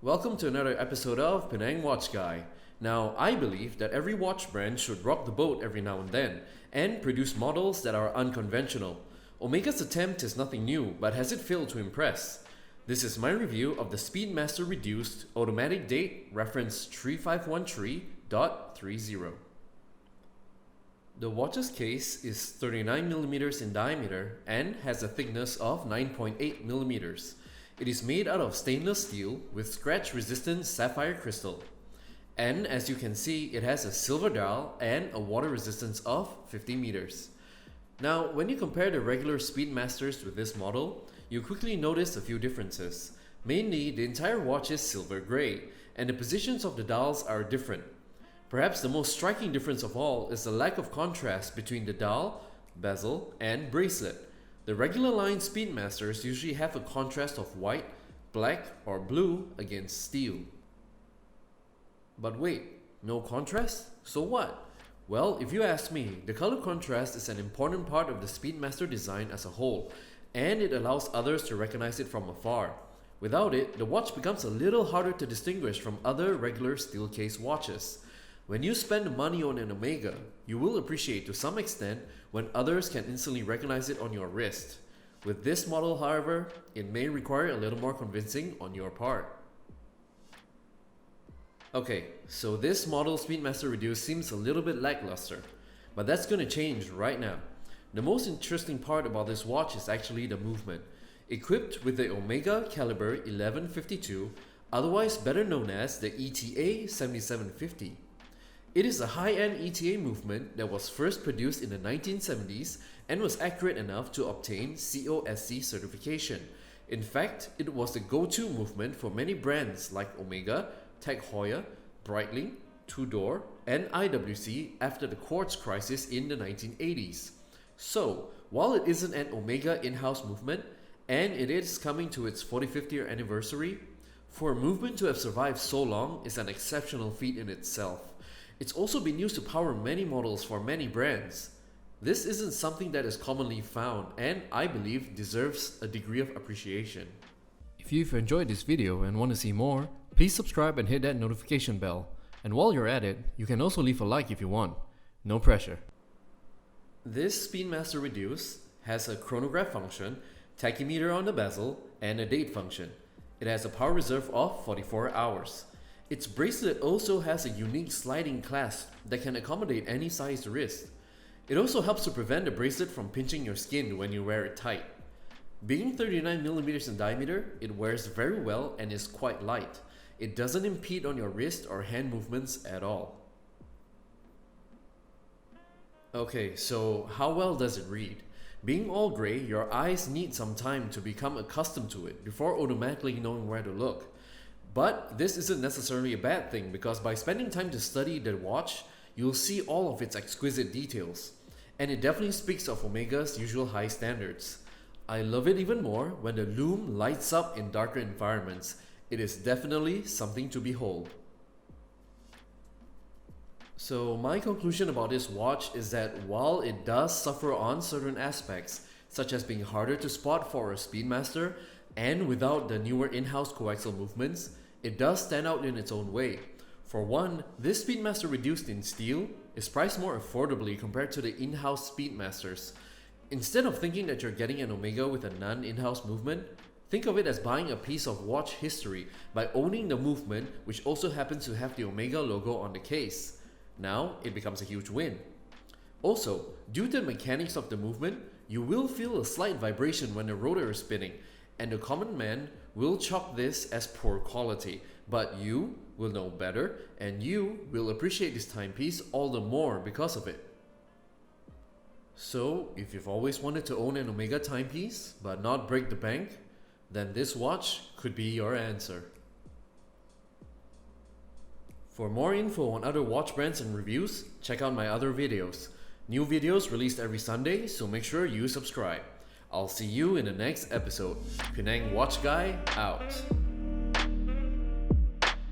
Welcome to another episode of Penang Watch Guy. Now, I believe that every watch brand should rock the boat every now and then, and produce models that are unconventional. Omega's attempt is nothing new, but has it failed to impress? This is my review of the Speedmaster Reduced Automatic Date reference 3513.30. The watch's case is 39mm in diameter and has a thickness of 9.8mm. It is made out of stainless steel with scratch-resistant sapphire crystal. And as you can see, it has a silver dial and a water resistance of 50 meters. Now, when you compare the regular Speedmasters with this model, you quickly notice a few differences. Mainly, the entire watch is silver grey, and the positions of the dials are different. Perhaps the most striking difference of all is the lack of contrast between the dial, bezel, and bracelet. The regular line Speedmasters usually have a contrast of white, black, or blue against steel. But wait, no contrast? So what? Well, if you ask me, the color contrast is an important part of the Speedmaster design as a whole, and it allows others to recognize it from afar. Without it, the watch becomes a little harder to distinguish from other regular steel case watches. When you spend money on an Omega, you will appreciate to some extent when others can instantly recognize it on your wrist. With this model, however, it may require a little more convincing on your part. Okay, so this model Speedmaster Reduced seems a little bit lackluster, but that's going to change right now. The most interesting part about this watch is actually the movement. Equipped with the Omega Caliber 1152, otherwise better known as the ETA 7750. It is a high-end ETA movement that was first produced in the 1970s and was accurate enough to obtain COSC certification. In fact, it was the go-to movement for many brands like Omega, Tag Heuer, Breitling, Tudor, and IWC after the quartz crisis in the 1980s. So, while it isn't an Omega in-house movement, and it is coming to its 45th year anniversary, for a movement to have survived so long is an exceptional feat in itself. It's also been used to power many models for many brands. This isn't something that is commonly found and I believe deserves a degree of appreciation. If you've enjoyed this video and want to see more, please subscribe and hit that notification bell. And while you're at it, you can also leave a like if you want. No pressure. This Speedmaster Reduced has a chronograph function, tachymeter on the bezel, and a date function. It has a power reserve of 44 hours. Its bracelet also has a unique sliding clasp that can accommodate any sized wrist. It also helps to prevent the bracelet from pinching your skin when you wear it tight. Being 39mm in diameter, it wears very well and is quite light. It doesn't impede on your wrist or hand movements at all. Okay, so how well does it read? Being all grey, your eyes need some time to become accustomed to it before automatically knowing where to look. But this isn't necessarily a bad thing because by spending time to study the watch, you'll see all of its exquisite details. And it definitely speaks of Omega's usual high standards. I love it even more when the lume lights up in darker environments. It is definitely something to behold. So my conclusion about this watch is that while it does suffer on certain aspects, such as being harder to spot for a Speedmaster, and without the newer in-house coaxial movements, it does stand out in its own way. For one, this Speedmaster Reduced in steel is priced more affordably compared to the in-house Speedmasters. Instead of thinking that you're getting an Omega with a non-in-house movement, think of it as buying a piece of watch history by owning the movement, which also happens to have the Omega logo on the case. Now, it becomes a huge win. Also, due to the mechanics of the movement, you will feel a slight vibration when the rotor is spinning, and the common man will chalk this as poor quality, but you will know better and you will appreciate this timepiece all the more because of it. So, if you've always wanted to own an Omega timepiece but not break the bank, then this watch could be your answer. For more info on other watch brands and reviews, check out my other videos. New videos released every Sunday, so make sure you subscribe. I'll see you in the next episode. Penang Watch Guy out.